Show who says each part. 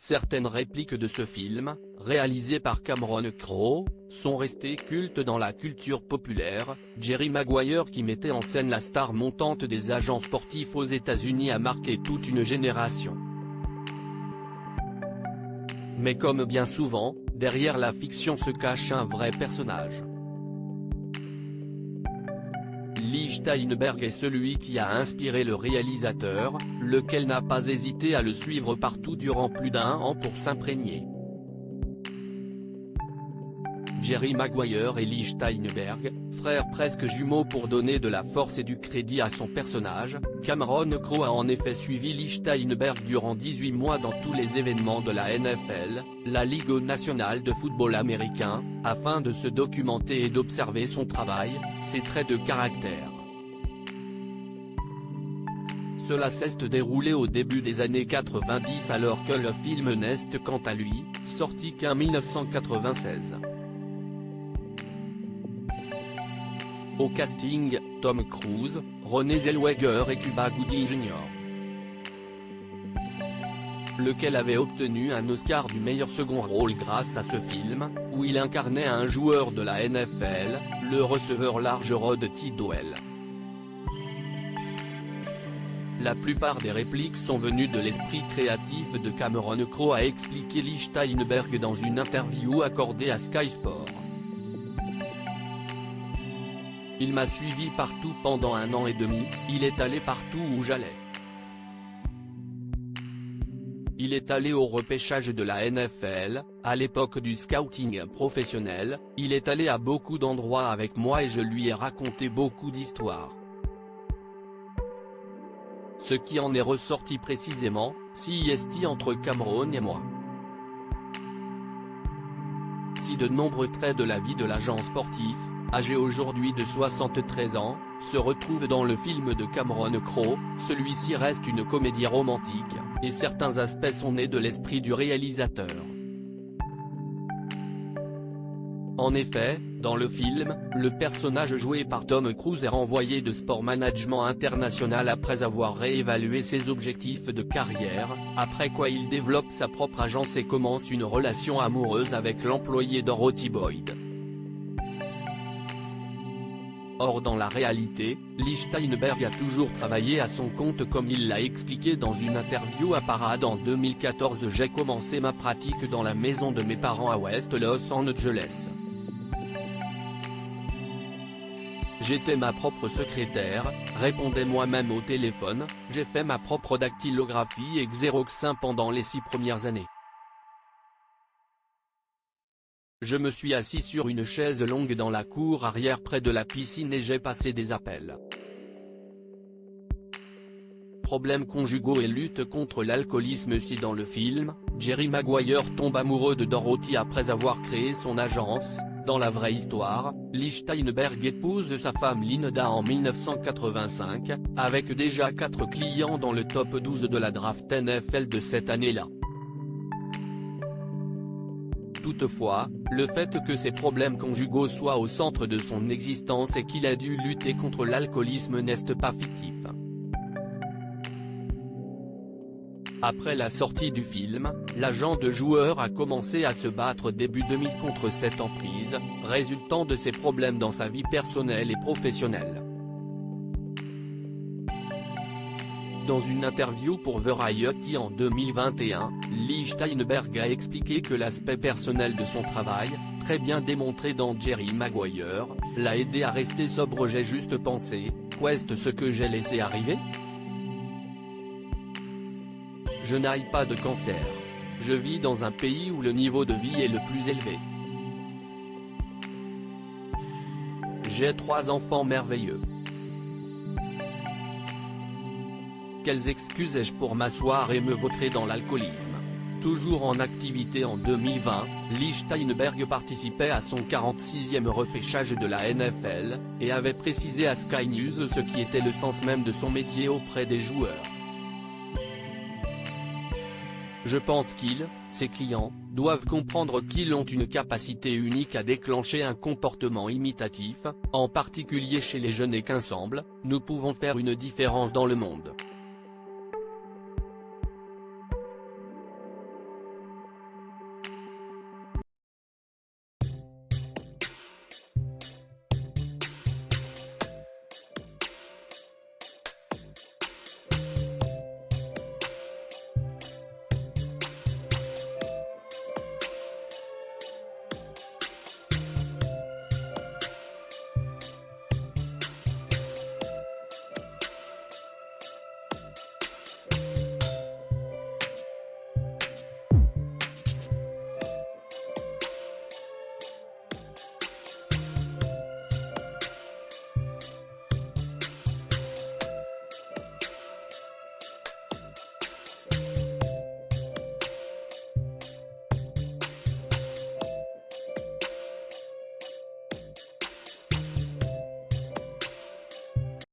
Speaker 1: Certaines répliques de ce film, réalisé par Cameron Crowe, sont restées cultes dans la culture populaire. Jerry Maguire, qui mettait en scène la star montante des agents sportifs aux États-Unis, a marqué toute une génération. Mais comme bien souvent, derrière la fiction se cache un vrai personnage. Lee Steinberg est celui qui a inspiré le réalisateur, lequel n'a pas hésité à le suivre partout durant plus d'1 an pour s'imprégner. Jerry Maguire et Lee Steinberg, frères presque jumeaux pour donner de la force et du crédit à son personnage, Cameron Crowe a en effet suivi Lee Steinberg durant 18 mois dans tous les événements de la NFL, la Ligue nationale de football américain, afin de se documenter et d'observer son travail, ses traits de caractère. Cela s'est déroulé au début des années 90 alors que le film n'est quant à lui, sorti qu'en 1996. Au casting, Tom Cruise, Renée Zellweger et Cuba Gooding Jr. lequel avait obtenu un Oscar du meilleur second rôle grâce à ce film, où il incarnait un joueur de la NFL, le receveur large Rod Tidwell. La plupart des répliques sont venues de l'esprit créatif de Cameron Crowe, a expliqué Lee Steinberg dans une interview accordée à Sky Sport. Il m'a suivi partout pendant 1 an et demi, il est allé partout où j'allais. Il est allé au repêchage de la NFL, à l'époque du scouting professionnel, il est allé à beaucoup d'endroits avec moi et je lui ai raconté beaucoup d'histoires. Ce qui en est ressorti précisément, CIST entre Cameron et moi. Si de nombreux traits de la vie de l'agent sportif, âgé aujourd'hui de 73 ans, se retrouvent dans le film de Cameron Crowe, celui-ci reste une comédie romantique, et certains aspects sont nés de l'esprit du réalisateur. En effet, dans le film, le personnage joué par Tom Cruise est renvoyé de Sport Management International après avoir réévalué ses objectifs de carrière, après quoi il développe sa propre agence et commence une relation amoureuse avec l'employé Dorothy Boyd. Or dans la réalité, Lee Steinberg a toujours travaillé à son compte comme il l'a expliqué dans une interview à Parade en 2014. J'ai commencé ma pratique dans la maison de mes parents à West Los Angeles. J'étais ma propre secrétaire, répondais moi-même au téléphone, j'ai fait ma propre dactylographie et xéroxin pendant les 6 premières années. Je me suis assis sur une chaise longue dans la cour arrière près de la piscine et j'ai passé des appels. Problèmes conjugaux et lutte contre l'alcoolisme. Si dans le film, Jerry Maguire tombe amoureux de Dorothy après avoir créé son agence, dans la vraie histoire, Lee Steinberg épouse sa femme Linda en 1985, avec déjà 4 clients dans le top 12 de la draft NFL de cette année-là. Toutefois, le fait que ces problèmes conjugaux soient au centre de son existence et qu'il a dû lutter contre l'alcoolisme n'est pas fictif. Après la sortie du film, l'agent de joueur a commencé à se battre début 2000 contre cette emprise, résultant de ses problèmes dans sa vie personnelle et professionnelle. Dans une interview pour Variety en 2021, Lee Steinberg a expliqué que l'aspect personnel de son travail, très bien démontré dans Jerry Maguire, l'a aidé à rester sobre. J'ai juste pensé, qu'est-ce ce que j'ai laissé arriver? Je n'ai pas de cancer. Je vis dans un pays où le niveau de vie est le plus élevé. J'ai 3 enfants merveilleux. Quelles excuses ai-je pour m'asseoir et me vautrer dans l'alcoolisme? Toujours en activité en 2020, Lee Steinberg participait à son 46e repêchage de la NFL, et avait précisé à Sky News ce qui était le sens même de son métier auprès des joueurs. Je pense ses clients, doivent comprendre qu'ils ont une capacité unique à déclencher un comportement imitatif, en particulier chez les jeunes, et qu'ensemble, nous pouvons faire une différence dans le monde.